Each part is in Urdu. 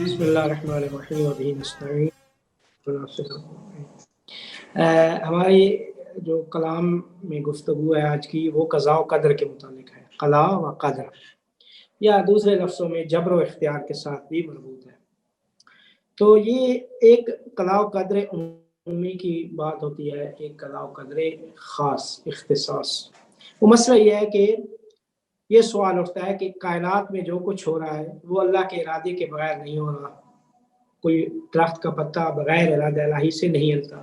بسم اللہ الرحمن الرحیم وبہ نستعین۔ ہماری جو کلام میں گفتگو ہے آج کی وہ قضاء و قدر کے متعلق ہے، قضاء و قدر، یا دوسرے لفظوں میں جبر و اختیار کے ساتھ بھی مربوط ہے۔ تو یہ ایک قضاء و قدر عمومی کی بات ہوتی ہے، ایک قضاء و قدر خاص اختصاص۔ وہ مسئلہ یہ ہے کہ یہ سوال اٹھتا ہے کہ کائنات میں جو کچھ ہو رہا ہے وہ اللہ کے ارادے کے بغیر نہیں ہو رہا۔ کوئی درخت کا پتا بغیر ارادہ الہی سے نہیں ہلتا،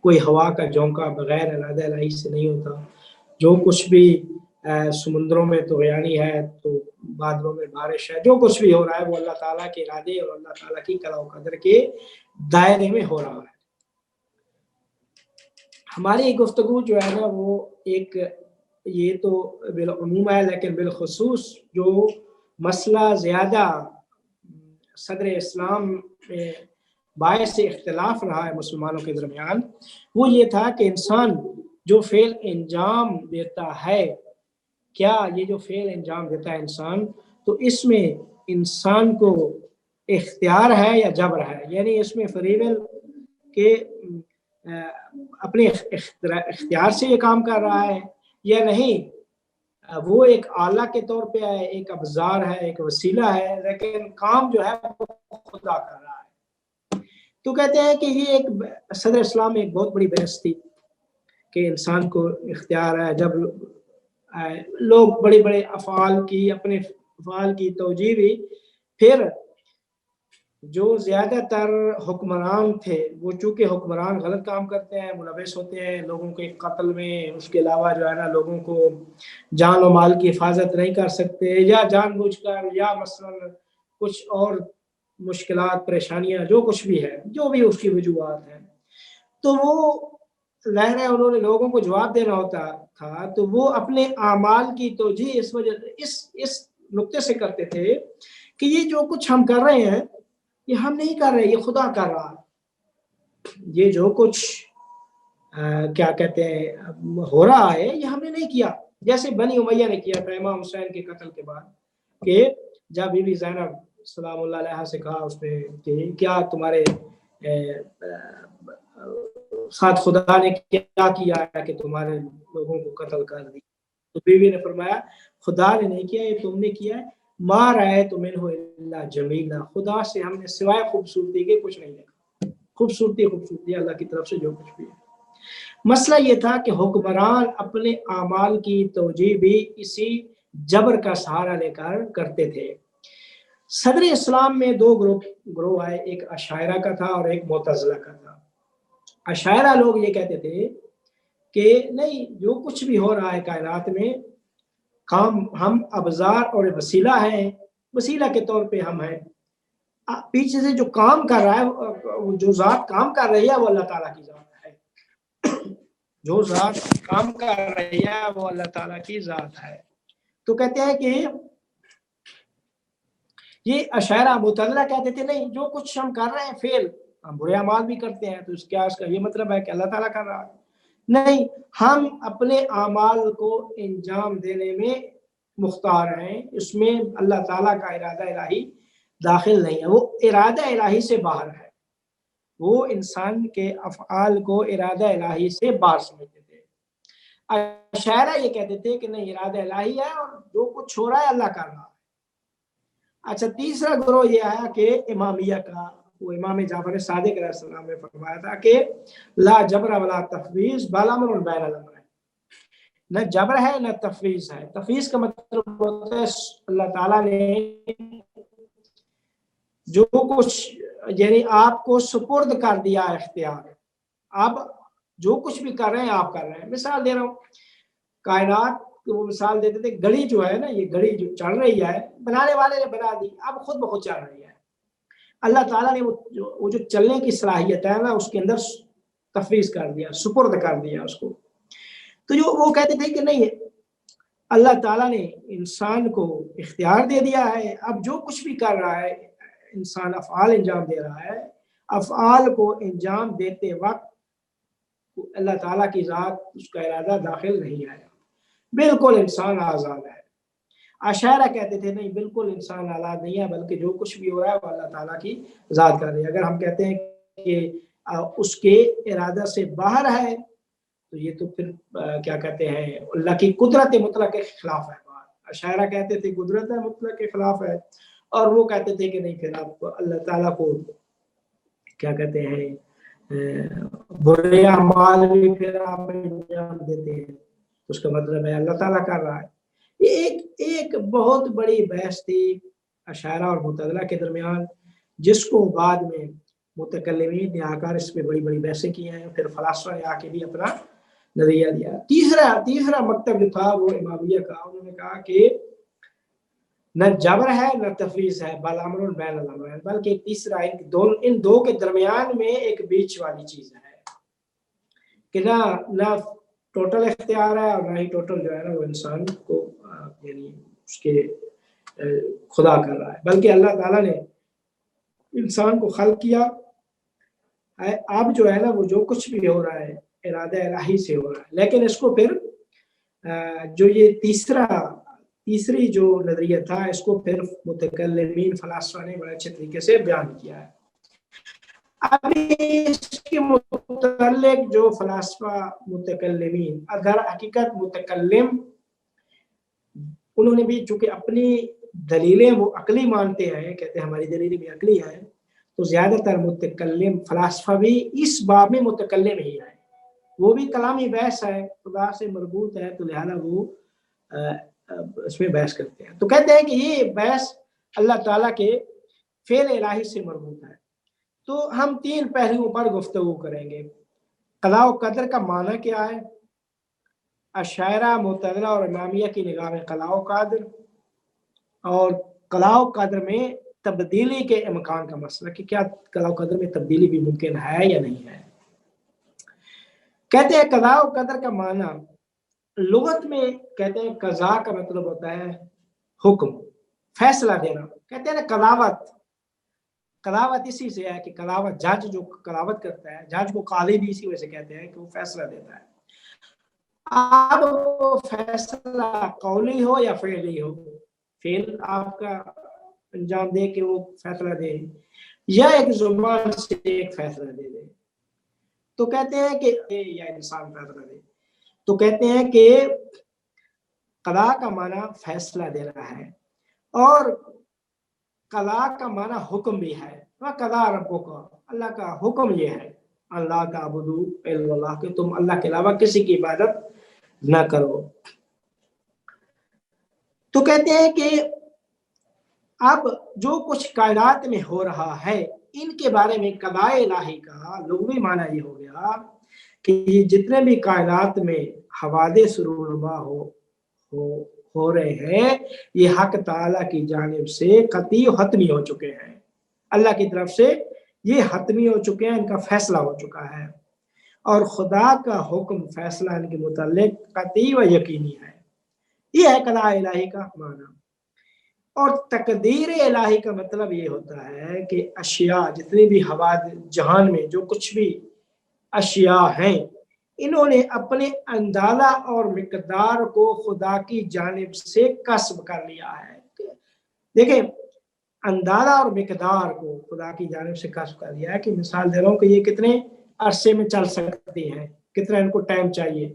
کوئی ہوا کا جھونکا بغیر ارادہ الہی سے نہیں ہوتا، جو کچھ بھی سمندروں میں طغیانی ہے تو بادلوں میں بارش ہے، جو کچھ بھی ہو رہا ہے وہ اللہ تعالیٰ کے ارادے اور اللہ تعالیٰ کی قضاء و قدر کے دائرے میں ہو رہا ہے۔ ہماری گفتگو جو ہے نا وہ ایک یہ تو بالعموم ہے، لیکن بالخصوص جو مسئلہ زیادہ صدر اسلام میں باعث اختلاف رہا ہے مسلمانوں کے درمیان، وہ یہ تھا کہ انسان جو فعل انجام دیتا ہے، کیا یہ جو فعل انجام دیتا ہے انسان، تو اس میں انسان کو اختیار ہے یا جبر ہے؟ یعنی اس میں فری ول کے اپنے اختیار سے یہ کام کر رہا ہے یا نہیں، وہ ایک آلہ کے طور پہ ہے، ایک ابزار ہے، ایک وسیلہ ہے، لیکن کام جو ہے وہ خدا کر رہا ہے۔ تو کہتے ہیں کہ یہ ایک صدر اسلام میں ایک بہت بڑی بحث تھی کہ انسان کو اختیار ہے، جب لوگ بڑے بڑے افعال کی، اپنے افعال کی توجیہ بھی، پھر جو زیادہ تر حکمران تھے وہ چونکہ حکمران غلط کام کرتے ہیں، ملوث ہوتے ہیں لوگوں کے قتل میں، اس کے علاوہ جو ہے نا لوگوں کو جان و مال کی حفاظت نہیں کر سکتے، یا جان بوجھ کر، یا مثلا کچھ اور مشکلات، پریشانیاں، جو کچھ بھی ہے، جو بھی اس کی وجوہات ہیں، تو وہ ظاہر ہے انہوں نے لوگوں کو جواب دینا ہوتا تھا، تو وہ اپنے اعمال کی توجیہ اس وجہ اس نقطے سے کرتے تھے کہ یہ جو کچھ ہم کر رہے ہیں یہ ہم نہیں کر رہے، یہ خدا کر رہا ہے۔ یہ جو کچھ کیا کہتے ہیں ہو رہا ہے یہ ہم نے نہیں کیا، جیسے بنی امیہ نے کیا تھا امام حسین کے قتل کے بعد، کہ جب بی بی زینب سلام اللہ علیہ سے کہا اس نے کہ کیا تمہارے ساتھ خدا نے کیا کیا ہے کہ تمہارے لوگوں کو قتل کر دی، تو بیوی نے فرمایا خدا نے نہیں کیا، یہ تم نے کیا ہے، ما رأیت منہ الا جمیلا، خدا سے ہم نے سوائے خوبصورتی کے کچھ نہیں دیکھا، خوبصورتی اللہ کی طرف سے جو کچھ بھی ہے۔ مسئلہ یہ تھا کہ حکمران اپنے اعمال کی توجیہ بھی اسی جبر کا سہارا لے کر کرتے تھے۔ صدر اسلام میں دو گروہ آئے، ایک اشاعرہ کا تھا اور ایک معتزلہ کا تھا۔ اشاعرہ لوگ یہ کہتے تھے کہ نہیں، جو کچھ بھی ہو رہا ہے کائنات میں، کام ہم ابزار اور وسیلہ ہیں، وسیلہ کے طور پہ ہم ہیں، پیچھے سے جو کام کر رہا ہے، جو ذات کام کر رہی ہے وہ اللہ تعالیٰ کی ذات ہے، جو ذات کام کر رہی ہے وہ اللہ تعالیٰ کی ذات ہے۔ تو کہتے ہیں کہ یہ اشاعرہ معتزلہ کہتے تھے نہیں، جو کچھ ہم کر رہے ہیں فعل، ہم برے اعمال بھی کرتے ہیں، تو اس کا یہ مطلب ہے کہ اللہ تعالیٰ کر رہا ہے؟ نہیں، ہم اپنے اعمال کو انجام دینے میں مختار ہیں، اس میں اللہ تعالیٰ کا ارادہ الہی داخل نہیں ہے، وہ ارادہ الہی سے باہر ہے، وہ انسان کے افعال کو ارادہ الہی سے باہر سمجھتے تھے۔ اشاعرہ یہ کہتے تھے کہ نہیں، ارادہ الہی ہے اور جو کچھ ہو رہا ہے اللہ کر رہا ہے۔ اچھا، تیسرا گروہ یہ آیا کہ امامیہ کا، وہ امام جعفر صادق علیہ السلام نے فرمایا تھا کہ لا جبر ولا تفویض بل امر بین الامرین، نہ جبر ہے نہ تفویض ہے۔ تفویض کا مطلب ہوتا ہے اللہ تعالیٰ نے جو کچھ یعنی آپ کو سپرد کر دیا اختیار، اب جو کچھ بھی کر رہے ہیں آپ کر رہے ہیں۔ مثال دے رہا ہوں، کائنات وہ مثال دیتے تھے، گھڑی جو ہے نا، یہ گھڑی جو چل رہی ہے، بنانے والے نے بنا دی، اب خود بخود چل رہی ہے۔ اللہ تعالیٰ نے وہ جو چلنے کی صلاحیت ہے نا اس کے اندر تفویض کر دیا، سپرد کر دیا اس کو۔ تو جو وہ کہتے تھے کہ نہیں، اللہ تعالیٰ نے انسان کو اختیار دے دیا ہے، اب جو کچھ بھی کر رہا ہے انسان افعال انجام دے رہا ہے، افعال کو انجام دیتے وقت اللہ تعالیٰ کی ذات، اس کا ارادہ داخل نہیں آیا، بالکل انسان آزاد ہے۔ اشاعرہ کہتے تھے نہیں بالکل انسان آلات نہیں ہے، بلکہ جو کچھ بھی ہو رہا ہے وہ اللہ تعالیٰ کی ذات کر رہی ہے۔ اگر ہم کہتے ہیں کہ اس کے ارادہ سے باہر ہے تو یہ تو پھر کیا کہتے ہیں اللہ کی قدرت مطلق کے خلاف ہے۔ اشاعرہ کہتے تھے قدرت مطلق کے خلاف ہے، اور وہ کہتے تھے کہ نہیں پھر آپ اللہ تعالیٰ کو کیا کہتے ہیں برے اعمال بھی پھر آپ انجام دیتے ہیں، اس کا مطلب ہے اللہ تعالیٰ کر رہا ہے۔ یہ ایک بہت بڑی بحث تھی اشاعرہ اور معتزلہ کے درمیان، جس کو بعد میں متکلمین نے آ کر اس پہ بڑی بڑی بحثیں کی ہیں، پھر فلاسفہ نے آ کے بھی اپنا نظریہ دیا۔ تیسرا مکتب جو تھا وہ امامیہ کا، انہوں نے کہا کہ نہ جبر ہے نہ تفویض ہے، بل امر بین الامرین، بلکہ ایک تیسرا ان دو کے درمیان میں ایک بیچ والی چیز ہے کہ نہ ٹوٹل اختیار ہے اور نہ ہی ٹوٹل جو ہے نا وہ انسان کو یعنی اس کے خدا کر رہا ہے، بلکہ اللہ تعالیٰ نے انسان کو خلق کیا ہے۔ اب جو ہے نا وہ جو کچھ بھی ہو رہا ہے ارادہ الہی سے ہو رہا ہے، لیکن اس کو پھر جو یہ تیسری جو نظریہ تھا اس کو پھر متکلمین فلاسفہ نے بڑے اچھے طریقے سے بیان کیا ہے۔ ابھی اس کے متعلق جو فلاسفہ متکلمین در حقیقت متکلم انہوں نے بھی چونکہ اپنی دلیلیں وہ عقلی مانتے ہیں، کہتے ہیں ہماری دلیلیں بھی عقلی ہیں، تو زیادہ تر متکلم فلاسفہ بھی اس باب میں متکلم ہی ہیں، وہ بھی کلامی بحث ہے، خدا سے مربوط ہے، تو لہذا وہ اس میں بحث کرتے ہیں۔ تو کہتے ہیں کہ یہ بحث اللہ تعالیٰ کے فعل الہی سے مربوط ہے۔ تو ہم 3 پہلوؤں پر گفتگو کریں گے۔ قضاء و قدر کا معنی کیا ہے، اشاعرہ معتزلہ اور امامیہ کی نگاہ میں قضاء و قدر، اور قضاء و قدر میں تبدیلی کے امکان کا مسئلہ کہ کیا قضاء و قدر میں تبدیلی بھی ممکن ہے یا نہیں ہے۔ کہتے ہیں قضاء و قدر کا معنی لغت میں کہتے ہیں قضاء کا مطلب ہوتا ہے حکم، فیصلہ دینا۔ کہتے ہیں نا قضاوت اسی سے ہے کہ قضاوت جج جو قضاوت کرتا ہے، جج کو قاضی بھی اسی وجہ سے کہتے ہیں کہ وہ فیصلہ دیتا ہے۔ اب وہ فیصلہ قولی ہو یا فعلی ہو، فعل آپ کا انجام دے کہ وہ فیصلہ دے، یا ایک زبان سے ایک فیصلہ دے دے، تو کہتے ہیں کہ یا انسان فیصلہ دے، تو کہتے ہیں کہ قضاء کا معنی فیصلہ دینا ہے، اور قضاء کا معنی حکم بھی ہے۔ وَقَضَىٰ رَبُّكَ، اللہ کا حکم یہ ہے اللہ تعبدوا الا اللہ، کہ تم اللہ کے علاوہ کسی کی عبادت نہ کرو۔ تو کہتے ہیں کہ اب جو کچھ کائنات میں ہو رہا ہے ان کے بارے میں قضاء الہی کا لغوی معنی یہ ہو گیا کہ یہ جتنے بھی کائنات میں حوادث رونما ہو رہے ہیں یہ حق تعالیٰ کی جانب سے قطعی و حتمی ہو چکے ہیں، اللہ کی طرف سے یہ حتمی ہو چکے ہیں، ان کا فیصلہ ہو چکا ہے، اور خدا کا حکم فیصلہ ان کے متعلق قطعی و یقینی ہے۔ یہ ہے قضاء الہی کا معنی۔ اور تقدیر الہی کا مطلب یہ ہوتا ہے کہ اشیاء جتنی بھی جہان میں جو کچھ بھی اشیاء ہیں انہوں نے اپنے اندازہ اور مقدار کو خدا کی جانب سے کسب کر لیا ہے۔ دیکھیں اندازہ اور مقدار کو خدا کی جانب سے کسب کر لیا ہے، کہ مثال دے رہا ہوں کہ یہ کتنے عرصے میں چل سکتی ہیں، کتنا ان کو ٹائم چاہیے،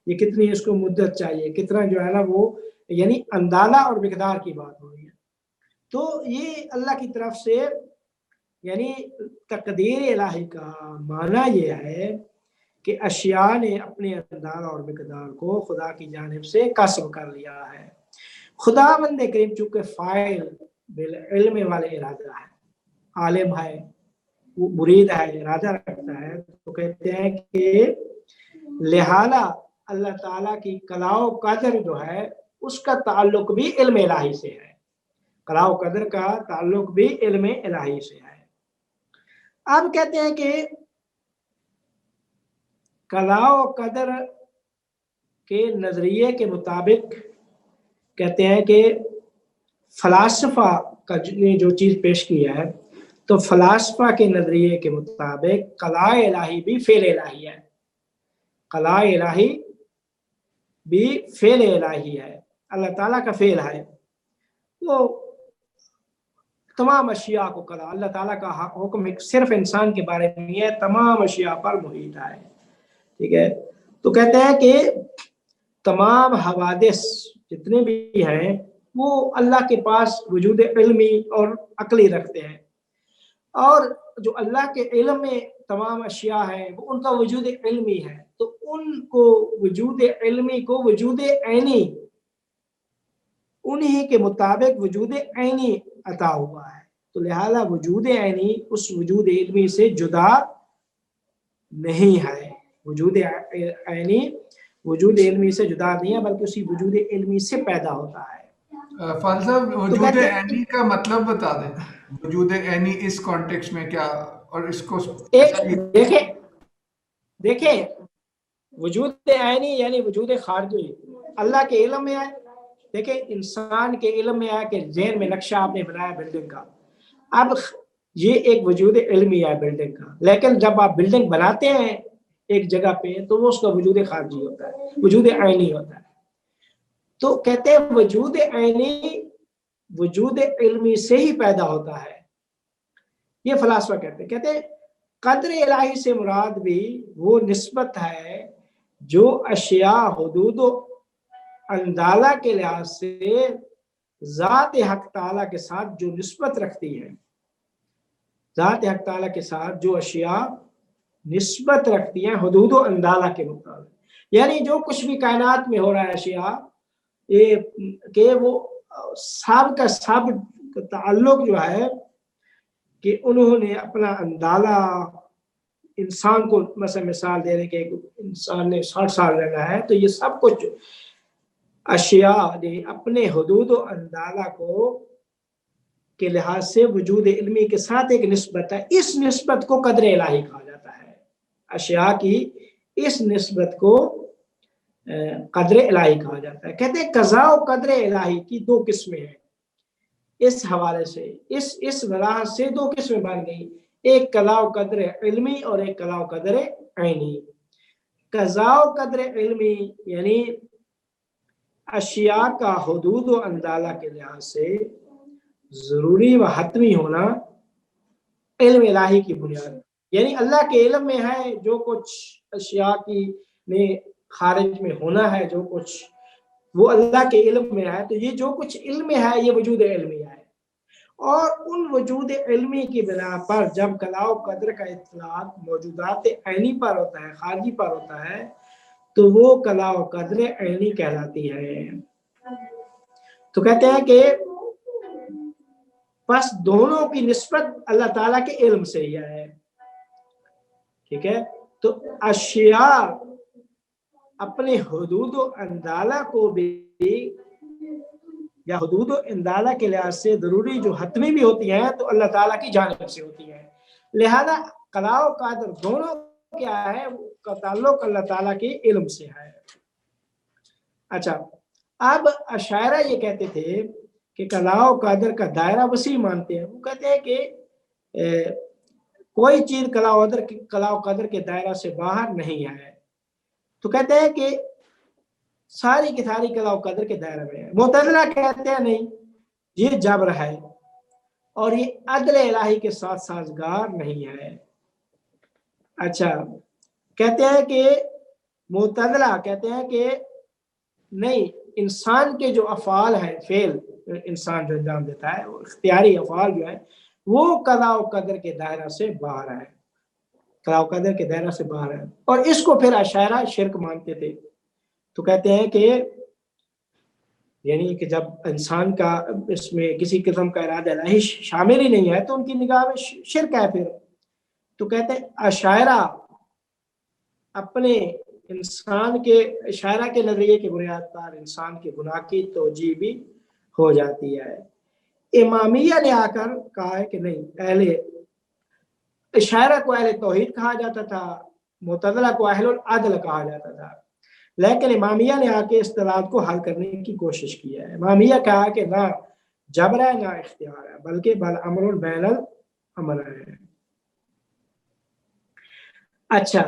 یہ کتنی اس کو مدت چاہیے، کتنا جو ہے نا وہ یعنی اندازہ اور مقدار کی بات ہو رہی ہے۔ تو یہ اللہ کی طرف سے یعنی تقدیر الہی کا معنی یہ ہے کہ اشیاء نے اپنے اندازہ اور مقدار کو خدا کی جانب سے کسب کر لیا ہے۔ خداوند کریم چونکہ فاعل بالعلم والے ارادہ ہے، عالم ہے، وہ مرید ہے، ارادہ رکھتا ہے، تو کہتے ہیں کہ لہذا اللہ تعالیٰ کی قضاء و قدر جو ہے اس کا تعلق بھی علم الہی سے ہے، قضاء و قدر کا تعلق بھی علم الہی سے ہے۔ اب کہتے ہیں کہ قضاء و قدر کے نظریے کے مطابق کہتے ہیں کہ فلاسفہ کا نے جو چیز پیش کیا ہے، تو فلاسفہ کے نظریے کے مطابق قضاء الہی بھی فعل الہی ہے، قضاء الہی بھی فعل الہی ہے۔ اللہ تعالیٰ کا فعل ہے وہ تمام اشیاء کو قضا، اللہ تعالیٰ کا حکم صرف انسان کے بارے میں ہے، تمام اشیاء پر محیط ہے، ٹھیک ہے. تو کہتے ہیں کہ تمام حوادث جتنے بھی ہیں وہ اللہ کے پاس وجود علمی اور عقلی رکھتے ہیں، اور جو اللہ کے علم میں تمام اشیاء ہیں وہ ان کا وجود علمی ہے، تو ان کو وجود علمی کو وجود عینی انہی کے مطابق وجود عینی عطا ہوا ہے. تو لہذا وجود عینی اس وجود علمی سے جدا نہیں ہے، وجود عینی وجود علمی سے جدا نہیں ہے بلکہ اسی وجود علمی سے پیدا ہوتا ہے. فاضل صاحب وجود عینی کا مطلب بتا دیں، وجود عینی اس کانٹیکس میں کیا، اور اس کو دیکھیں وجود عینی یعنی وجود خارجی اللہ کے علم میں ہے. دیکھیں انسان کے علم میں ہے کہ ذہن میں نقشہ آپ نے بنایا بلڈنگ کا، اب یہ ایک وجود علمی ہے بلڈنگ کا، لیکن جب آپ بلڈنگ بناتے ہیں ایک جگہ پہ تو وہ اس کا وجود خارجی ہوتا ہے، وجود عینی ہوتا ہے. تو کہتے ہیں وجود عینی وجود علمی سے ہی پیدا ہوتا ہے. یہ فلاسفہ کہتے ہیں قدر الہی سے مراد بھی وہ نسبت ہے جو اشیاء حدود و اندالہ کے لحاظ سے ذات حق تعالیٰ کے ساتھ جو نسبت رکھتی ہے، ذات حق تعالیٰ کے ساتھ جو اشیاء نسبت رکھتی ہیں حدود و اندالہ کے مطابق، یعنی جو کچھ بھی کائنات میں ہو رہا ہے اشیاء یہ کہ وہ سب کا سب تعلق جو ہے کہ انہوں نے اپنا اندالہ انسان کو مثال دے رہے کہ انسان نے 60 سال رہنا ہے تو یہ سب کچھ اشیاء نے اپنے حدود و اندالہ کو کے لحاظ سے وجود علمی کے ساتھ ایک نسبت ہے. اس نسبت کو قدر الہی کہا جاتا ہے، اشیاء کی اس نسبت کو قدر الہی کہا جاتا ہے. کہتے ہیں قضاء و قدر الہی کی دو قسمیں ہیں. اس حوالے سے اس وجہ سے دو قسمیں بن گئی، ایک قضاء و قدر علمی اور ایک قضاء و قدر عینی. قضاء و قدر علمی یعنی اشیاء کا حدود و اندالہ کے لحاظ سے ضروری و حتمی ہونا علم الہی کی بنیاد، یعنی اللہ کے علم میں ہے جو کچھ اشیاء کی میں خارج میں ہونا ہے، جو کچھ وہ اللہ کے علم میں ہے، تو یہ جو کچھ علم میں ہے یہ وجود علمی ہے. اور ان وجود علمی کی بنا پر جب قضاء و قدر کا اطلاق موجودات عینی پر ہوتا ہے، خارجی پر ہوتا ہے، تو وہ قضاء و قدر عینی کہلاتی ہے. تو کہتے ہیں کہ بس دونوں کی نسبت اللہ تعالیٰ کے علم سے ہی ہے، ٹھیک ہے. تو اشیاء اپنے حدود و اندالہ کو بھی یا حدود و اندالہ کے لحاظ سے ضروری جو حتمی بھی ہوتی ہیں تو اللہ تعالیٰ کی جانب سے ہوتی ہیں. لہذا قضاء و قدر دونوں کیا ہے کا تعلق اللہ تعالیٰ کے علم سے ہے. اچھا اب اشاعرہ یہ کہتے تھے کہ قضاء و قدر کا دائرہ وسیع مانتے ہیں. وہ کہتے ہیں کہ کوئی چیز قضاء و قدر کے دائرہ سے باہر نہیں ہے. تو کہتے ہیں کہ ساری کی ساری قضاء و قدر کے دائرے میں ہے. معتزلہ کہتے ہیں نہیں، یہ جبر ہے اور یہ عدل الہی کے ساتھ سازگار نہیں ہے. اچھا کہتے ہیں کہ معتزلہ کہتے ہیں کہ نہیں، انسان کے جو افعال ہیں، فعل انسان جو انجام دیتا ہے وہ اختیاری افعال جو ہیں وہ قضاء و قدر کے دائرہ سے باہر ہے، قضاء و قدر کے دائرہ سے باہر ہے. اور اس کو پھر اشاعرہ شرک مانتے تھے. تو کہتے ہیں کہ یعنی کہ جب انسان کا اس میں کسی قسم کا ارادہ الہی شامل ہی نہیں ہے تو ان کی نگاہ میں شرک ہے پھر. تو کہتے ہیں اشاعرہ اپنے انسان کے اشاعرہ کے نظریے کی بنیاد پر انسان کے گناہ کی توجیہ بھی ہو جاتی ہے. امامیہ نے آ کر کہا ہے کہ نہیں، اشاعرہ کو اہل توحید کہا جاتا تھا، معتزلہ کو اہل العدل کہا جاتا تھا، لیکن امامیہ نے آ کے اصطلاحات کو حل کرنے کی کوشش کی ہے. امامیہ کہا کہ نہ جبر ہے نہ اختیار ہے بلکہ بل امر بین الامر ہے. اچھا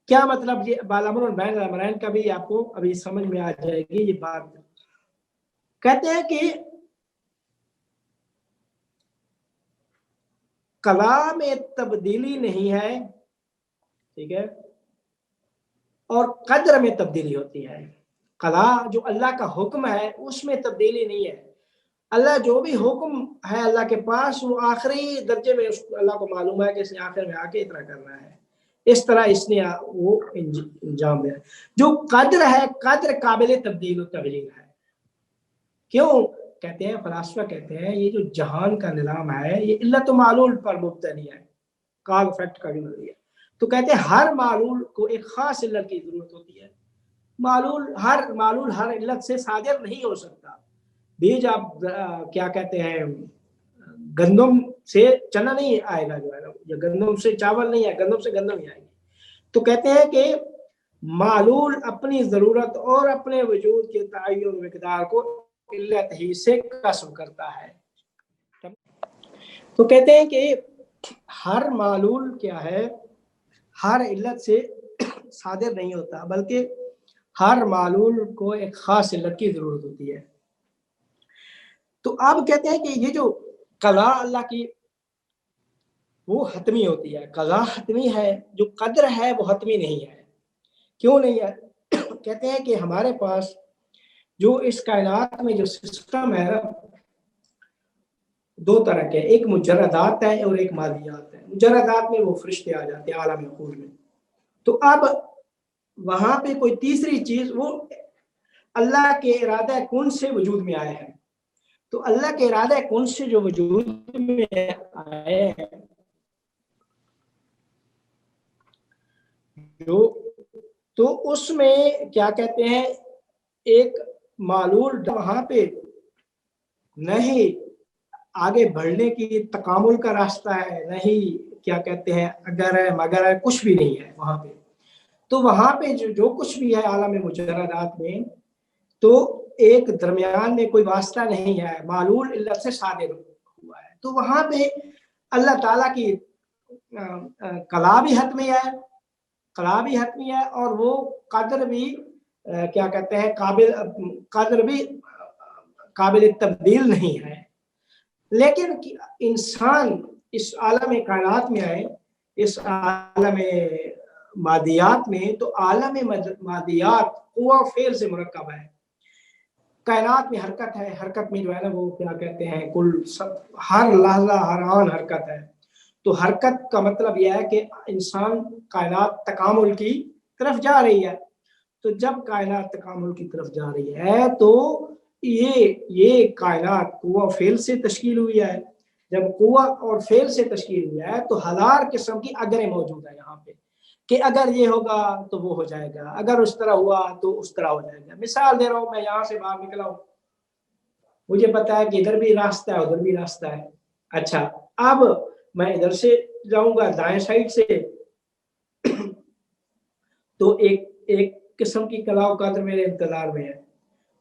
کیا مطلب یہ بل امر بین الامرین کا بھی آپ کو ابھی سمجھ میں آ جائے گی یہ بات. کہتے ہیں کہ قضا میں تبدیلی نہیں ہے، ٹھیک ہے، اور قدر میں تبدیلی ہوتی ہے۔ قضا جو اللہ کا حکم ہے اس میں تبدیلی نہیں ہے۔ اللہ جو بھی حکم ہے اللہ کے پاس وہ آخری درجے میں اللہ کو معلوم ہے کہ اس نے آخر میں آ کے اتنا کرنا ہے، اس طرح اس نے وہ انجام دیا۔ جو قدر ہے، قدر قابل تبدیل و تغییر ہے۔ کیوں کہتے ہیں فلاسفہ کہتے ہیں یہ جو جہان کا نظام ہے یہ علت و معلول پر مبتنی ہے، کاز افیکٹ کا بھی نظریہ۔ تو کہتے ہیں ہر معلول کو ایک خاص علت کی ضرورت ہوتی ہے۔ معلول ہر علت سے صادر نہیں ہو سکتا۔ بیج آپ کیا کہتے ہیں گندم سے چنا نہیں آئے گا جو ہے نا، یا گندم سے چاول نہیں آئے، گندم سے گندم ہی آئے گی۔ تو کہتے ہیں کہ معلول اپنی ضرورت اور اپنے وجود کے تعین و مقدار کو علت ہی سے کسب کرتا ہے۔ تو کہتے ہیں کہ ہر معلول کیا ہے، ہر علت سے صادر نہیں ہوتا، بلکہ ہر معلول کو ایک خاص علت کی ضرورت ہوتی ہے۔ تو آپ کہتے ہیں کہ یہ جو قضا اللہ کی وہ حتمی ہوتی ہے، قضا حتمی ہے، جو قدر ہے وہ حتمی نہیں ہے۔ کیوں نہیں ہے؟ کہتے ہیں کہ ہمارے پاس جو اس کائنات میں جو سسٹم ہے دو طرح کے، ایک مجردات ہے اور ایک مادیات ہے۔ مجردات میں وہ فرشتے آ جاتے ہیں عالم عقول میں، تو اب وہاں پہ کوئی تیسری چیز وہ اللہ کے ارادہ کن سے وجود میں آئے ہیں۔ تو اللہ کے ارادہ کن سے جو وجود میں آئے ہیں تو اس میں کیا کہتے ہیں ایک معلول وہاں پہ نہیں آگے بڑھنے کی تکامل کا راستہ ہے، نہیں کیا کہتے ہیں اگر ہے مگر ہے، کچھ بھی نہیں ہے وہاں پہ۔ تو وہاں پہ جو کچھ بھی ہے عالم مجردات میں، تو ایک درمیان میں کوئی واسطہ نہیں ہے، معلول علت سے صادر ہوا ہے۔ تو وہاں پہ اللہ تعالیٰ کی قضا بھی حتمی ہے، قضا بھی حتمی ہے، اور وہ قدر بھی کیا کہتے ہیں قدر بھی قابل تبدیل نہیں ہے۔ لیکن انسان اس عالم کائنات میں آئے، اس عالم مادیات میں، تو عالم مادیات قوہ فعل سے مرکب ہے۔ کائنات میں حرکت ہے، حرکت میں جو ہے نا وہ کیا کہتے ہیں کل سب ہر لحظہ ہر آن حرکت ہے۔ تو حرکت کا مطلب یہ ہے کہ انسان کائنات تکامل کی طرف جا رہی ہے۔ تو جب کائنات تکامل کی طرف جا رہی ہے تو یہ کائنات قوہ فعل سے تشکیل ہوئی ہے۔ جب قوہ اور فعل سے تشکیل ہوا ہے تو ہزار قسم کی اگریں موجود ہیں یہاں پہ، کہ اگر یہ ہوگا تو وہ ہو جائے گا، اگر اس طرح ہوا تو اس طرح ہو جائے گا۔ مثال دے رہا ہوں، میں یہاں سے باہر نکلا ہوں، مجھے پتا ہے کہ ادھر بھی راستہ ہے ادھر بھی راستہ ہے۔ اچھا، اب میں ادھر سے جاؤں گا دائیں سائڈ سے تو ایک قسم کی قضا و قدر میرے انتظار میں ہے،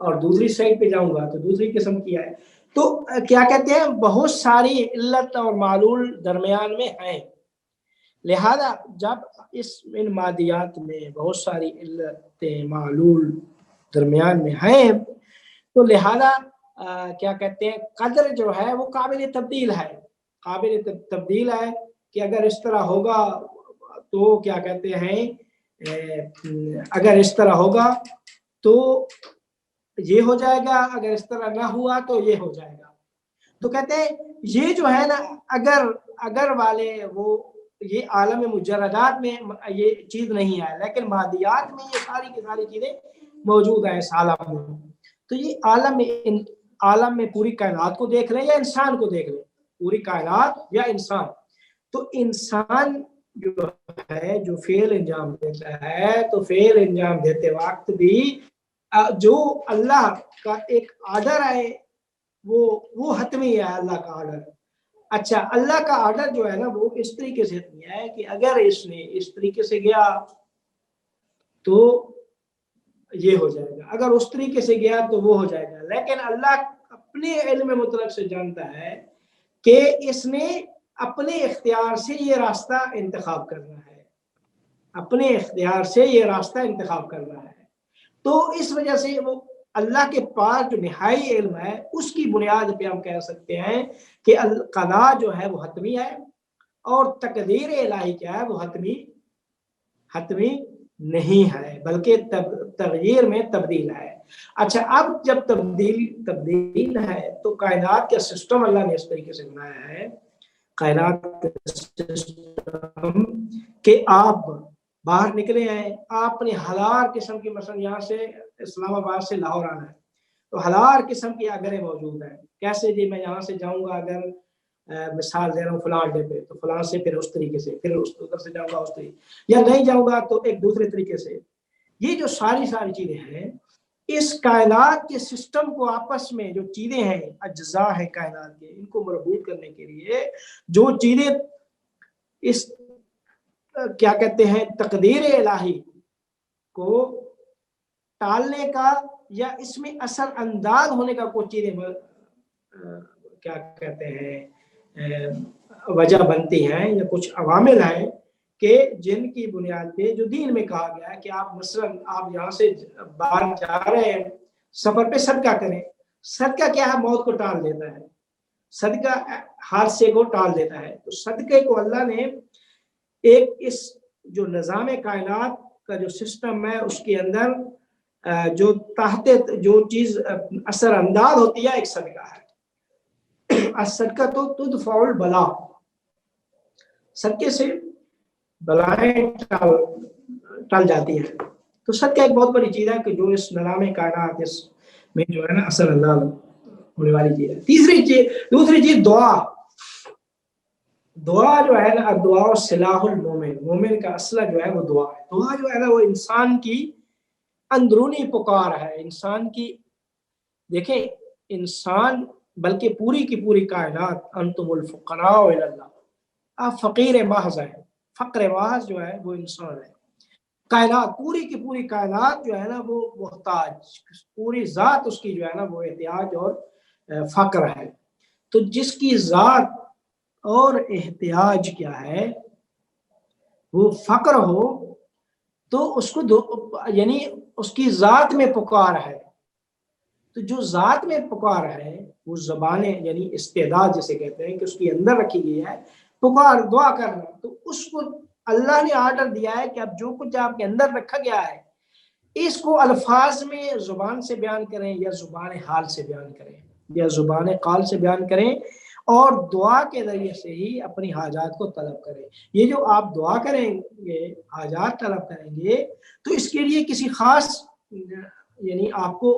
اور دوسری سائڈ پہ جاؤں گا تو دوسری قسم کی ہے۔ تو کیا کہتے ہیں بہت ساری علت اور معلول درمیان میں ہیں، لہذا جب ان مادیات میں بہت ساری علتیں معلول درمیان میں ہیں تو لہذا کیا کہتے ہیں قدر جو ہے وہ قابل تبدیل ہے، قابل تبدیل ہے کہ اگر اس طرح ہوگا تو کیا کہتے ہیں اگر اس طرح ہوگا تو یہ ہو جائے گا، اگر اس طرح نہ ہوا تو یہ ہو جائے گا۔ تو کہتے ہیں یہ جو ہے نا اگر والے وہ یہ عالم مجردات میں یہ چیز نہیں ہے، لیکن مادیات میں یہ ساری کی ساری چیزیں موجود ہیں اس عالم میں۔ تو یہ عالم میں پوری کائنات کو دیکھ لیں یا انسان کو دیکھ لیں، پوری کائنات یا انسان، تو انسان جو ہے جو فعل انجام دیتا ہے تو فعل انجام دیتے وقت بھی جو اللہ کا ایک آرڈر ہے وہ حتمی ہے، اللہ کا آرڈر۔ اچھا، اللہ کا آرڈر جو ہے نا وہ اس طریقے سے حتمی ہے کہ اگر اس نے اس طریقے سے گیا تو یہ ہو جائے گا، اگر اس طریقے سے گیا تو وہ ہو جائے گا۔ لیکن اللہ اپنے علم مطلق سے جانتا ہے کہ اس نے اپنے اختیار سے یہ راستہ انتخاب کرنا ہے، اپنے اختیار سے یہ راستہ انتخاب کرنا ہے۔ تو اس وجہ سے وہ اللہ کے پاس جو نہائی علم ہے اس کی بنیاد پہ ہم کہہ سکتے ہیں کہ قضا جو ہے وہ حتمی ہے، اور تقدیر الہی کیا ہے وہ حتمی نہیں ہے، بلکہ تغییر میں تبدیل ہے۔ اچھا، اب جب تبدیل ہے تو کائنات کا سسٹم اللہ نے اس طریقے سے بنایا ہے، کائنات کا سسٹم کہ آپ باہر نکلے ہیں، آپ نے ہزار قسم کی، مثلا یہاں سے اسلام آباد سے لاہور آنا ہے تو ہزار قسم کی اگریں موجود ہیں۔ کیسے جی؟ میں یہاں سے جاؤں گا، اگر مثال دے رہا ہوں فلاں اڈے پہ، تو فلاں سے پھر اس طریقے سے، پھر ادھر سے جاؤں گا اس طریقے، یا نہیں جاؤں گا تو ایک دوسرے طریقے سے۔ یہ جو ساری چیزیں ہیں، اس کائنات کے سسٹم کو آپس میں جو چیزیں ہیں، اجزاء ہیں کائنات کے، ان کو مربوط کرنے کے لیے جو چیزیں اس کیا کہتے ہیں تقدیر الہی کو ٹالنے کا یا اس میں اثر انداز ہونے کا کچھ چیزیں کیا کہتے ہیں وجہ بنتی ہیں، یا کچھ عوامل ہیں کہ جن کی بنیاد پہ جو دین میں کہا گیا ہے کہ آپ مثلا آپ یہاں سے باہر جا رہے ہیں، سفر پہ صدقہ کریں۔ صدقہ کیا ہے؟ موت کو ٹال دیتا ہے، صدقہ حادثے کو ٹال دیتا ہے۔ تو صدقے کو اللہ نے ایک اس جو نظام کائنات کا جو سسٹم ہے اس کے اندر جو تحت جو چیز اثر انداز ہوتی ہے، ایک صدقہ ہے۔ صدقہ تو تدفع البلا، صدقے سے بلائیں ٹل جاتی ہیں۔ تو صدقہ ایک بہت بڑی چیز ہے کہ جو اس نظام کائنات اس میں جو ہے نا اثر انداز ہونے والی چیز ہے۔ دوسری چیز دعا جو ہے نا، دعا سلاح المومن، مومن کا اسلحہ جو ہے وہ دعا ہے۔ دعا جو ہے نا وہ انسان کی اندرونی پکار ہے، انسان کی، دیکھیں انسان بلکہ پوری کی پوری کائنات، انتم الفقراء الی اللہ، آپ فقیر محض ہیں، فقر محض جو ہے وہ انسان ہے۔ کائنات، پوری کی پوری کائنات جو ہے نا وہ محتاج، پوری ذات اس کی جو ہے نا وہ احتیاج اور فقر ہے۔ تو جس کی ذات اور احتیاج کیا ہے، وہ فقر ہو، تو اس کو یعنی اس کی ذات میں پکار ہے۔ تو جو ذات میں پکار ہے وہ زبانیں، یعنی استعداد جسے کہتے ہیں کہ اس کے اندر رکھی گئی ہے پکار، دعا کرنا، تو اس کو اللہ نے آرڈر دیا ہے کہ اب جو کچھ آپ کے اندر رکھا گیا ہے اس کو الفاظ میں زبان سے بیان کریں، یا زبان حال سے بیان کریں، یا زبان قال سے بیان کریں، اور دعا کے ذریعے سے ہی اپنی حاجات کو طلب کریں۔ یہ جو آپ دعا کریں گے، حاجات طلب کریں گے، تو اس کے لیے کسی خاص یعنی آپ کو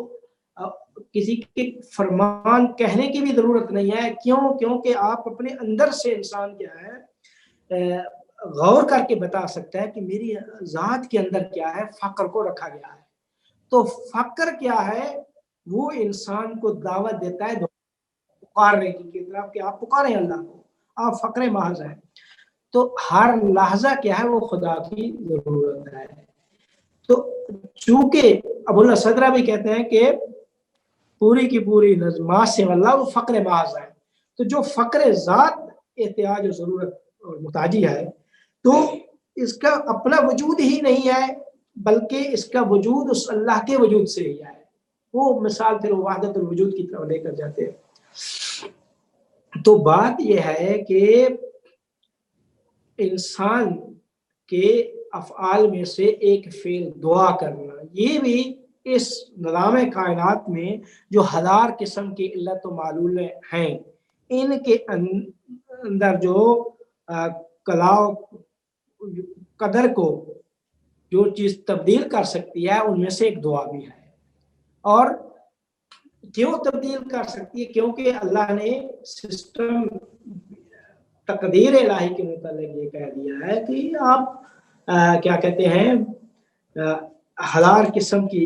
کسی کے فرمان کہنے کی بھی ضرورت نہیں ہے۔ کیونکہ آپ اپنے اندر سے انسان کیا ہے غور کر کے بتا سکتا ہے کہ میری ذات کے اندر کیا ہے، فقر کو رکھا گیا ہے۔ تو فقر کیا ہے؟ وہ انسان کو دعوت دیتا ہے پکارنے کی طرف کہ آپ پکاریں اللہ کو، آپ فقر محض ہیں۔ تو ہر لحظہ کیا ہے وہ خدا کی ضرورت ہے۔ تو چونکہ ابو اللہ صدرہ بھی کہتے ہیں کہ پوری کی پوری ما سوی اللہ وہ فقر محض ہے۔ تو جو فقر ذات، احتیاج و ضرورت اور محتاجی ہے، تو اس کا اپنا وجود ہی نہیں ہے، بلکہ اس کا وجود اس اللہ کے وجود سے ہی ہے۔ وہ مثال پھر وحدت الوجود کی طرف لے کر جاتے ہیں۔ تو بات یہ ہے کہ انسان کے افعال میں سے ایک فعل دعا کرنا، یہ بھی اس نظام کائنات میں جو ہزار قسم کی علت و معلول ہیں، ان کے اندر جو کلاؤ قدر کو جو چیز تبدیل کر سکتی ہے ان میں سے ایک دعا بھی ہے۔ اور کیوں تبدیل کر سکتی ہے؟ کیونکہ اللہ نے سسٹم تقدیر الہی کے متعلق یہ کہہ دیا ہے کہ آپ کیا کہتے ہیں ہزار قسم کی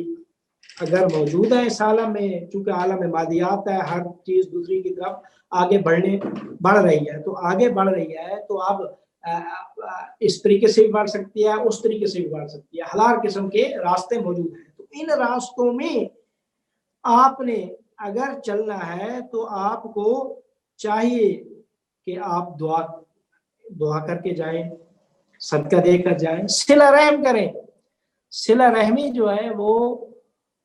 اگر موجود ہے اس عالم میں، چونکہ عالم مادیات ہے، ہر چیز دوسری کی طرف آگے بڑھ رہی ہے، تو آگے بڑھ رہی ہے تو اب اس طریقے سے بھی بڑھ سکتی ہے، اس طریقے سے بھی بڑھ سکتی ہے، ہزار قسم کے راستے موجود ہیں۔ تو ان راستوں میں آپ نے اگر چلنا ہے تو آپ کو چاہیے کہ آپ دعا کر کے جائیں، صدقہ دے کر جائیں، صلہ رحم کریں۔ صلہ رحمی جو ہے وہ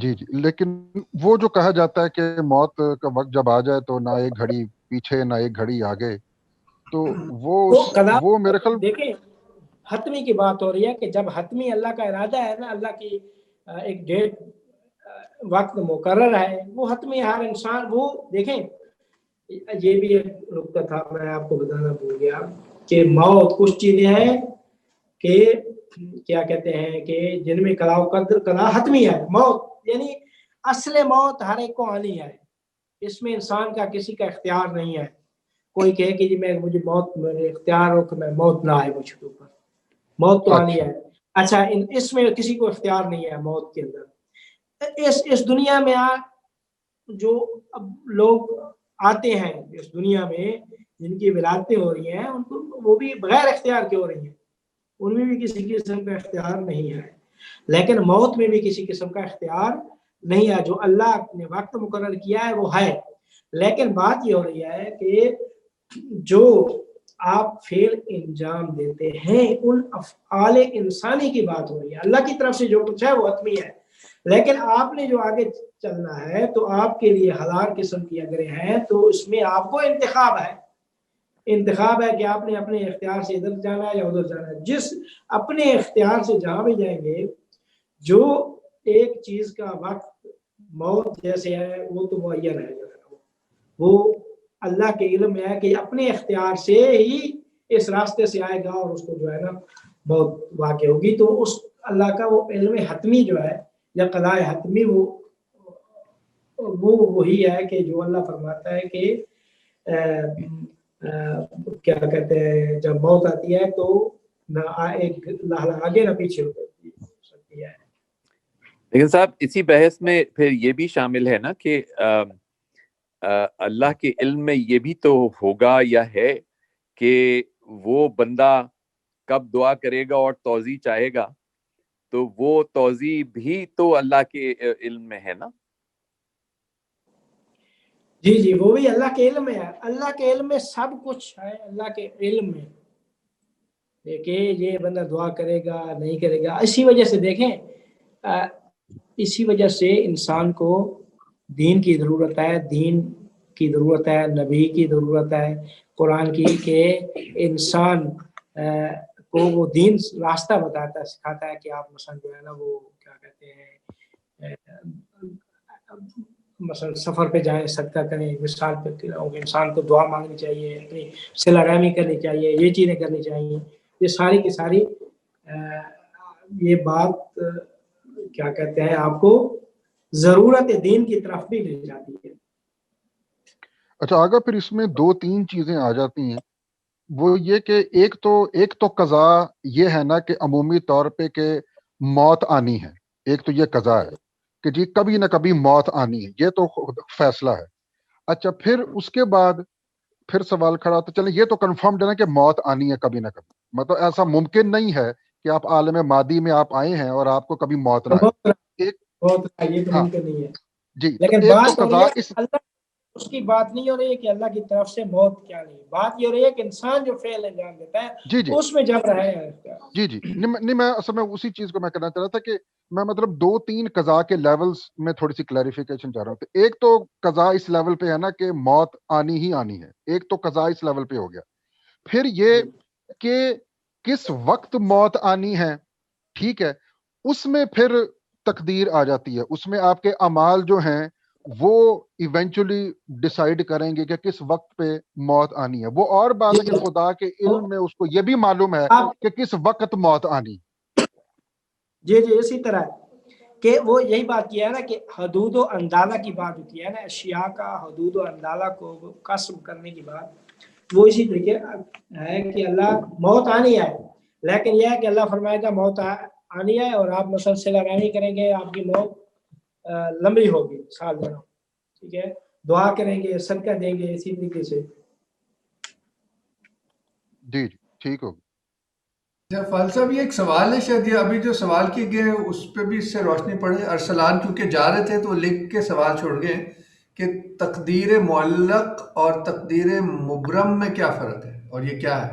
جی جی، لیکن وہ جو کہا جاتا ہے کہ موت کا وقت جب آ جائے تو نہ ایک گھڑی پیچھے نہ ایک گھڑی آگے، تو تو قضا وہ میرے خیال دیکھیں حتمی کی بات ہو رہی ہے کہ جب حتمی اللہ کا ارادہ ہے نا، اللہ کی ایک ڈیٹ وقت مقرر ہے، وہ حتمی ہر انسان وہ دیکھیں. یہ بھی ایک نقطہ تھا میں آپ کو بتانا بھول گیا کہ موت کچھ چیزیں ہیں کہ کیا کہتے ہیں کہ جن میں قضاء و قدر قضا حتمی ہے. موت یعنی اصل موت ہر ایک کو آنی ہے، اس میں انسان کا کسی کا اختیار نہیں ہے. کوئی کہے کہ جی مجھے موت میرے اختیار ہو کہ میں موت نہ آئے مجھ کے اوپر، موت تو آنی اچھا ہے. اچھا اس میں کسی کو اختیار نہیں ہے موت کے اندر. اس دنیا میں جو اب لوگ آتے ہیں اس دنیا میں جن کی ولادتیں ہو رہی ہیں، ان کو وہ بھی بغیر اختیار کے ہو رہی ہیں، ان میں بھی کسی قسم کا اختیار نہیں ہے. لیکن موت میں بھی کسی قسم کا اختیار نہیں ہے، جو اللہ نے وقت مقرر کیا ہے وہ ہے. لیکن بات یہ ہو رہی ہے کہ جو آپ فعل انجام دیتے ہیں ان افعال انسانی کی بات ہو رہی ہے. اللہ کی طرف سے جو کچھ ہے وہ حتمی ہے، لیکن آپ نے جو آگے چلنا ہے تو آپ کے لیے ہزار قسم کی اگریں ہیں، تو اس میں آپ کو انتخاب ہے کہ آپ نے اپنے اختیار سے ادھر جانا ہے یا ادھر جانا ہے. جس اپنے اختیار سے جہاں بھی جائیں گے، جو ایک چیز کا وقت موت جیسے ہے وہ تو معین ہے، وہ اللہ کے علم میں ہے کہ اپنے اختیار سے ہی اس راستے سے آئے گا اور اس کو جو ہے نا موت واقع ہوگی. تو اس اللہ کا وہ علم حتمی جو ہے یا قضاء حتمی وہ وہی ہے کہ جو اللہ فرماتا ہے کہ کیا کہتے ہیں جب موت آتی ہے تو نہ ایک آگے نہ پیچھے ہو سکتی ہے. لیکن صاحب اسی بحث میں پھر یہ بھی شامل ہے نا کہ اللہ کے علم میں یہ بھی تو ہوگا یا ہے کہ وہ بندہ کب دعا کرے گا اور توضیع چاہے گا، تو وہ توضیع بھی تو اللہ کے علم میں ہے نا. جی جی وہ بھی اللہ کے علم میں ہے. اللہ کے علم میں سب کچھ ہے، اللہ کے علم میں کہ یہ بندہ دعا کرے گا نہیں کرے گا. اسی وجہ سے دیکھیں اسی وجہ سے انسان کو دین کی ضرورت ہے، دین کی ضرورت ہے، نبی کی ضرورت ہے، قرآن کی، کہ انسان کو وہ دین راستہ بتاتا ہے، سکھاتا ہے کہ آپ مثلا جو ہے نا وہ کیا کہتے ہیں مثلا سفر پہ جائیں صدقہ کریں، مثال پہ انسان کو دعا مانگنی چاہیے، اپنی صلہ رحمی کرنی چاہیے، یہ چیزیں کرنی چاہیے. یہ ساری کی ساری یہ بات کیا کہتے ہیں آپ کو ضرورت دین کی طرف بھی لے جاتی ہے. اچھا آگا پھر اس میں دو تین چیزیں آ جاتی ہیں. وہ یہ کہ ایک تو قضا یہ ہے نا کہ عمومی طور پہ کہ موت آنی ہے، ایک تو یہ قضا ہے کہ جی کبھی نہ کبھی موت آنی ہے، یہ تو فیصلہ ہے. اچھا پھر اس کے بعد پھر سوال کھڑا ہوتا چلیں یہ تو کنفرمڈ ہے نا کہ موت آنی ہے کبھی نہ کبھی، مطلب ایسا ممکن نہیں ہے کہ آپ عالم مادی میں آپ آئے ہیں اور آپ کو کبھی موت نہ آئے. ایک یہ تو ہاں ممکن نہیں ہے. جی، تو لیکن ایک تو بات ہو رہی قضا ہے اس اللہ اس کی بات نہیں ہو رہی ہے کہ اللہ کی طرف سے موت کیا نہیں. بات یہ ہو رہی ہے کہ انسان جو فعل انجام دیتا ہے جی جی اس میں جب رہے ہیں. جی جی نہیں میں اصل میں اسی چیز کو میں کہنا چاہ رہا تھا کہ میں مطلب دو تین قضا کے لیولز میں تھوڑی سی کلیریفیکیشن چاہ رہا ہوں. تو ایک تو قضا اس لیول پہ ہے نا کہ موت آنی ہی آنی ہے، ایک تو قضا اس لیول پہ ہو گیا. پھر یہ کہ کس وقت موت آنی ہے، ٹھیک ہے، اس میں پھر تقدیر آ جاتی ہے. اس میں آپ کے اعمال جو ہیں وہ ایونچولی ڈیسائیڈ کریں گے کہ کس وقت پہ موت آنی ہے. وہ اور بات ہے کہ خدا کے علم میں اس کو یہ بھی معلوم ہے کہ کس وقت موت آنی. جی جی اسی طرح کہ وہ یہی بات کیا ہے نا کہ حدود و اندازہ کی بات ہوتی ہے نا، اشیاء کا حدود و اندازہ کو قسم کرنے کی بات وہ اسی طریقے ہے کہ اللہ موت آنی ہے، لیکن یہ ہے کہ اللہ فرمائے گا موت آنی ہے اور آپ مثلا صلہ رحمی کریں گے، آپ کی موت لمبی ہوگی سال بھر، ٹھیک ہے، دعا کریں گے، صدقہ دیں گے، اسی طریقے سے. جی جی ٹھیک ہوگی. فاضل صاحب یہ ایک سوال ہے، شاید یہ ابھی جو سوال کیے گئے اس پہ بھی اس سے روشنی پڑے. ارسلان کیونکہ جا رہے تھے تو وہ لکھ کے سوال چھوڑ گئے کہ تقدیر معلق اور تقدیر مبرم میں کیا فرق ہے اور یہ کیا ہے؟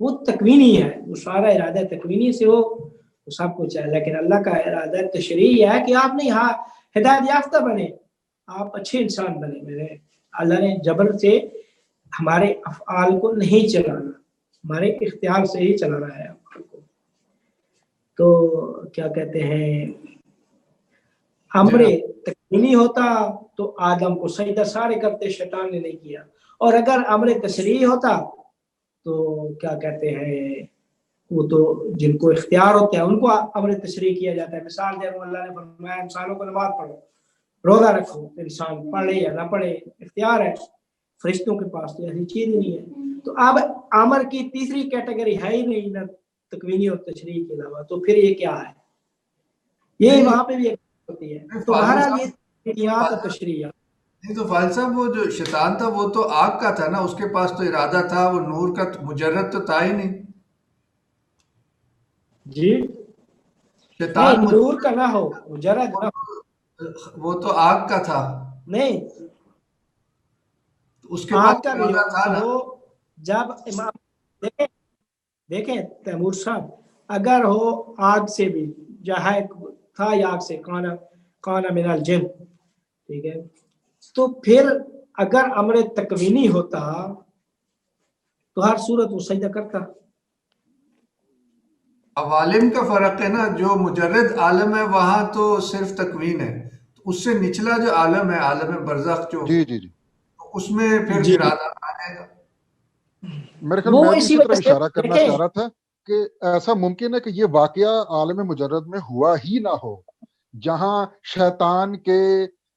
وہ تکوینی ہے, وہ سارا ارادہ تکوینی سے ہو وہ سب کچھ ہے, لیکن اللہ کا ارادہ تشریعی ہے کہ آپ نہیں ہدایت یافتہ بنے, آپ اچھے انسان بنے. میرے اللہ نے جبر سے ہمارے افعال کو نہیں چلانا, ہمارے اختیار سے ہی چلانا ہے افعال کو. تو کیا کہتے ہیں, امر تکوینی ہوتا تو آدم کو سجدہ سارے کرتے, شیطان نے نہیں کیا. اور اگر امر تشریعی ہوتا تو کیا کہتے ہیں, وہ تو جن کو اختیار ہوتا ہے ان کو امر تشریعی کیا جاتا ہے. مثال دے رہا ہوں, اللہ نے فرمایا انسانوں کو نماز پڑھو, روزہ رکھو, انسان پڑھے یا نہ پڑھے اختیار ہے. فرشتوں کے پاس تو ایسی چیز نہیں ہے. تو اب امر کی تیسری کیٹیگری ہے ہی نہیں نہ تکوینی اور تشریعی کے علاوہ, تو پھر یہ کیا ہے؟ یہ وہاں پہ بھی ہوتی ہے. تو بہرحال یہ تکوینیات اور تشریعیات. نہیں تو فاضل صاحب وہ جو شیطان تھا وہ تو آگ کا تھا نا, اس کے پاس تو ارادہ تھا, وہ نور کا مجرد تو تھا ہی نہیں. جی شیطان نہیں, نور کا نہ ہو, مجرد نہ ہو, وہ تو آگ کا تھا, نہیں اس کے آگ پاس کا بھی ارادہ تھا نا. ہو. جب امام دیکھیں تیمور صاحب, اگر ہو آگ سے بھی جہاں تھا یا آگ سے, کانا من الجن, ٹھیک ہے, تو پھر اگر امر تکوینی ہوتا تو ہر صورت وہ سجدہ کرتا. عوالم کا فرق ہے نا, جو مجرد عالم ہے وہاں تو صرف تکوین ہے, اس سے نچلا جو عالم ہے, عالم برزخ جو, جی جی جی, اس میں پھر جی ارادہ آ جائے گا. میرے خیال وہ میں بھی اسی اسی وجہ طرف سے اشارہ کرنا دیکھیں, چاہ رہا تھا کہ ایسا ممکن ہے کہ یہ واقعہ عالم مجرد میں ہوا ہی نہ ہو, جہاں شیطان کے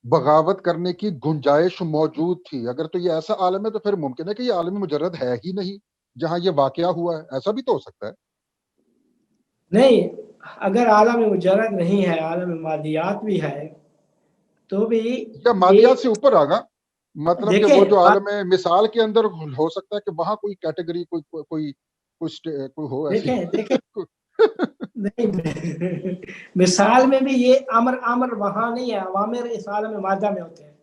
بغاوت کرنے کی گنجائش موجود تھی. اگر تو یہ ایسا عالم ہے تو پھر ممکن ہے کہ یہ عالم مجرد ہے ہی نہیں جہاں یہ واقعہ ہوا ہے. ایسا بھی تو ہو سکتا ہے. نہیں اگر عالم مجرد نہیں ہے, عالم مادیات بھی ہے, تو بھی یا مادیات سے اوپر آگا, مطلب کہ وہ دیکھیں جو عالم مثال کے اندر ہو سکتا ہے کہ وہاں کوئی کیٹیگری کوئی ہو ایسی. دیکھیں نہیں, مثال میں بھی یہ امر وہاں نہیں ہے, عوامر اس عالم مادہ میں ہوتے ہیں,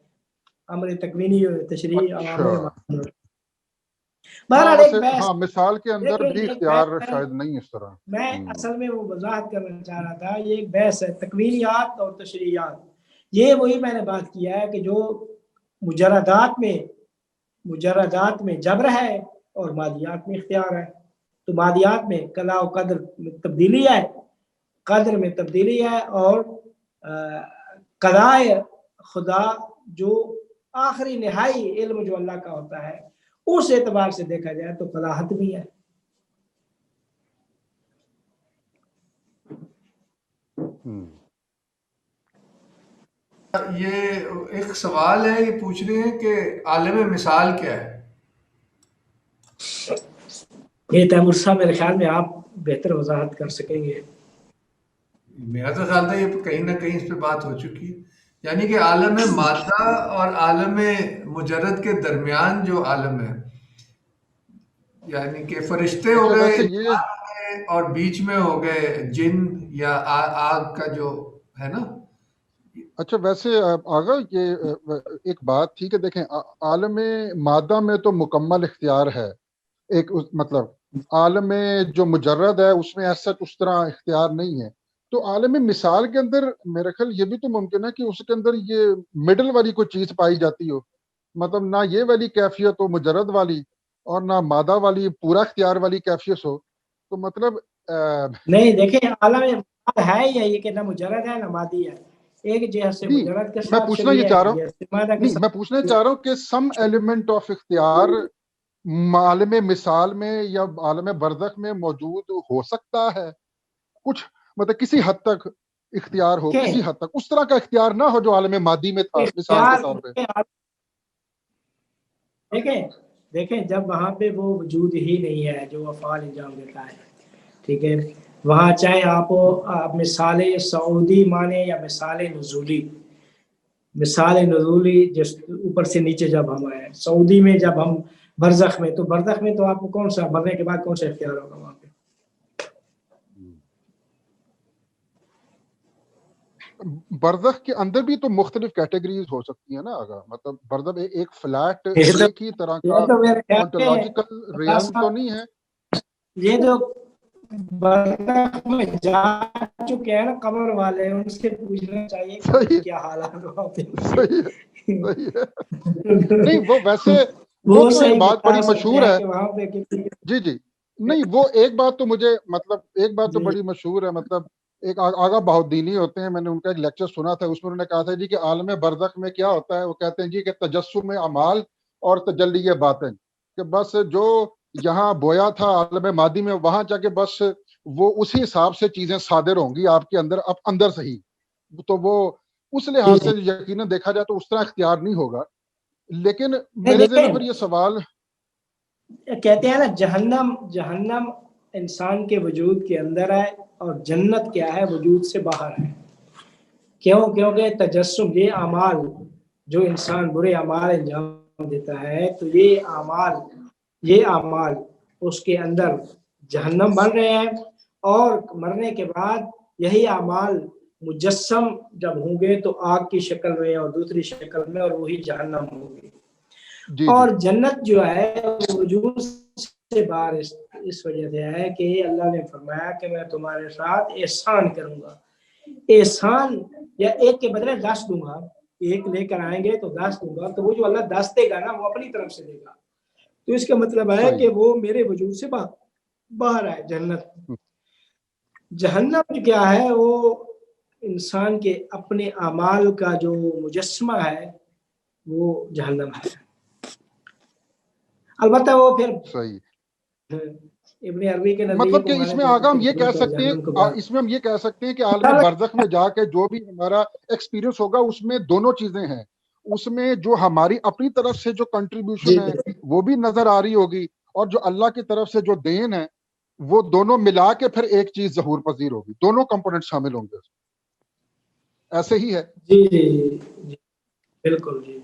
امر تکوینی اور تشریعی اچھا, عوامر مادہ. ہاں بہرحال ایک ویسے بحث, ہاں مثال کے اندر دیکھیں بھی یہ اختیار شاید نہیں اس طرح. میں اصل میں وہ وضاحت کرنا چاہ رہا تھا, یہ ایک بحث ہے تکوینیات اور تشریعیات. یہ وہی میں نے بات کیا ہے کہ جو مجردات میں جبر ہے اور مادیات میں اختیار ہے. تو مادیات میں قضاء و قدر میں تبدیلی ہے, قدر میں تبدیلی ہے, اور قضاء خدا جو آخری نہائی علم جو اللہ کا ہوتا ہے, اس اعتبار سے دیکھا جائے تو قضاء بھی ہے. یہ ایک سوال ہے, یہ پوچھ رہے ہیں کہ عالم مثال کیا ہے. یہ تیمور صاحب میرے خیال میں آپ بہتر وضاحت کر سکیں گے. میرا تو خیال تھا یہ کہیں نہ کہیں اس پہ بات ہو چکی ہے, یعنی کہ عالم مادہ اور عالم مجرد کے درمیان جو عالم ہے, یعنی کہ فرشتے ہو اچھا گئے, ویسے یہ انسان ہو گئے, اور بیچ میں ہو گئے جن یا آگ کا جو ہے نا. اچھا ویسے آگا یہ ایک بات تھی کہ دیکھیں عالم مادہ میں تو مکمل اختیار ہے, ایک مطلب عالم جو مجرد ہے اس میں ایسا اس طرح اختیار نہیں ہے. تو عالم مثال کے اندر میرا خیال یہ بھی تو ممکن ہے کہ اس کے اندر یہ مڈل والی کوئی چیز پائی جاتی ہو, مطلب نہ یہ والی کیفیت ہو مجرد والی اور نہ مادہ والی پورا اختیار والی کیفیت ہو. تو مطلب نہیں دیکھیں عالم ہے یا یہ کہ نہ مجرد ہے نہ مادی ہے, ایک جہت سے نہیں مجرد کے میں ساتھ پوچھنا یہ شبیہ ہے, چاہ رہا ایک ہوں, جہت سے مادہ کے نہیں میں ساتھ. پوچھنا چاہ رہا ہوں کہ سم ایلیمنٹ آف اختیار عالم مثال میں یا عالم برزخ میں موجود ہو سکتا ہے, کچھ مطلب کسی حد تک اختیار ہو, کسی حد تک اس طرح کا اختیار نہ ہو جو عالم مادی میں تھا مثال کے طور پہ. دیکھیں جب وہاں پہ وہ وجود ہی نہیں ہے جو افعال انجام دیتا ہے, ٹھیک ہے, وہاں چاہے آپ مثال سعودی مانے یا مثال نزولی جس اوپر سے نیچے جب ہم آئے سعودی میں, جب ہم برزخ میں, تو برزخ میں تو آپ کو کون سا مرنے کے بعد کون سا اختیار ہوگا وہاں پہ؟ برزخ کے اندر بھی تو مختلف کیٹیگریز ہو سکتی ہیں نا آگا, مطلب برزخ ایک فلیٹ ایک ہی طرح کا یہ تو میرے خیال میں اونٹولوجیکل ریئلم تو نہیں ہے. یہ جو برزخ میں جا چکے ہیں نا قبر والے، ان سے پوچھنا چاہیے صحیح کہ کیا حالات وہاں پہ صحیح صحیح ہے. نہیں وہ ویسے وہ وہ تو ایک صحیح بات بتا بڑی سکتے مشہور ہیں ہے. کہ وہاں پہ کتنی. جی جی نہیں وہ ایک بات تو مجھے مطلب ایک بات تو جی. بڑی مشہور ہے. مطلب ایک آغا بہودینی ہوتے ہیں، میں نے ان کا ایک لیکچر سنا تھا، اس میں انہوں نے کہا تھا جی کہ عالم برزخ میں کیا ہوتا ہے. وہ کہتے ہیں جی کہ تجسم اعمال اور تجلی باطن، کہ بس جو یہاں بویا تھا عالم مادی میں، وہاں جا کے بس وہ اسی حساب سے چیزیں صادر ہوں گی آپ کے اندر، اب اندر سے ہی. تو وہ اس لحاظ سے یقیناً دیکھا جائے تو اس طرح اختیار نہیں ہوگا. لیکن میرے ذہن میں پھر یہ سوال کہتے ہیں نا جہنم انسان کے وجود کے اندر ہے اور جنت کیا ہے وجود سے باہر ہے. کیونکہ تجسم، یہ اعمال جو انسان برے اعمال انجام دیتا ہے تو یہ اعمال اس کے اندر جہنم بن رہے ہیں، اور مرنے کے بعد یہی اعمال مجسم جب ہوں گے تو آگ کی شکل میں اور دوسری شکل میں، اور وہی جہنم ہوگی. جی اور جنت جو ہے وجود سے باہر اس وجہ سے ہے کہ اللہ نے فرمایا کہ میں تمہارے ساتھ احسان کروں گا. احسان یا ایک کے بدلے 10 دوں گا، ایک لے کر آئیں گے تو 10 دوں گا، تو وہ جو اللہ 10 دے گا نا وہ اپنی طرف سے دے گا. تو اس کا مطلب ہے صحیح. کہ وہ میرے وجود سے باہر ہے. جہنم کیا ہے؟ وہ انسان کے اپنے اعمال کا جو مجسمہ ہے وہ جہنم ہے. البتہ وہ پھر صحیح. ابن عربی کے نزدیک مطلب کہ اس میں آگا ہم یہ کہہ سکتے ہیں، اس میں ہم یہ کہہ سکتے ہیں کہ عالم برزخ میں جا کے جو بھی ہمارا ایکسپیرینس ہوگا اس میں دونوں چیزیں ہیں. اس میں جو ہماری اپنی طرف سے جو کنٹریبیوشن ہے وہ بھی نظر آ رہی ہوگی، اور جو اللہ کی طرف سے جو دین ہے وہ دونوں ملا کے پھر ایک چیز ظہور پذیر ہوگی. دونوں کمپوننٹ شامل ہوں گے. ایسے ہی ہے. جی بالکل. جی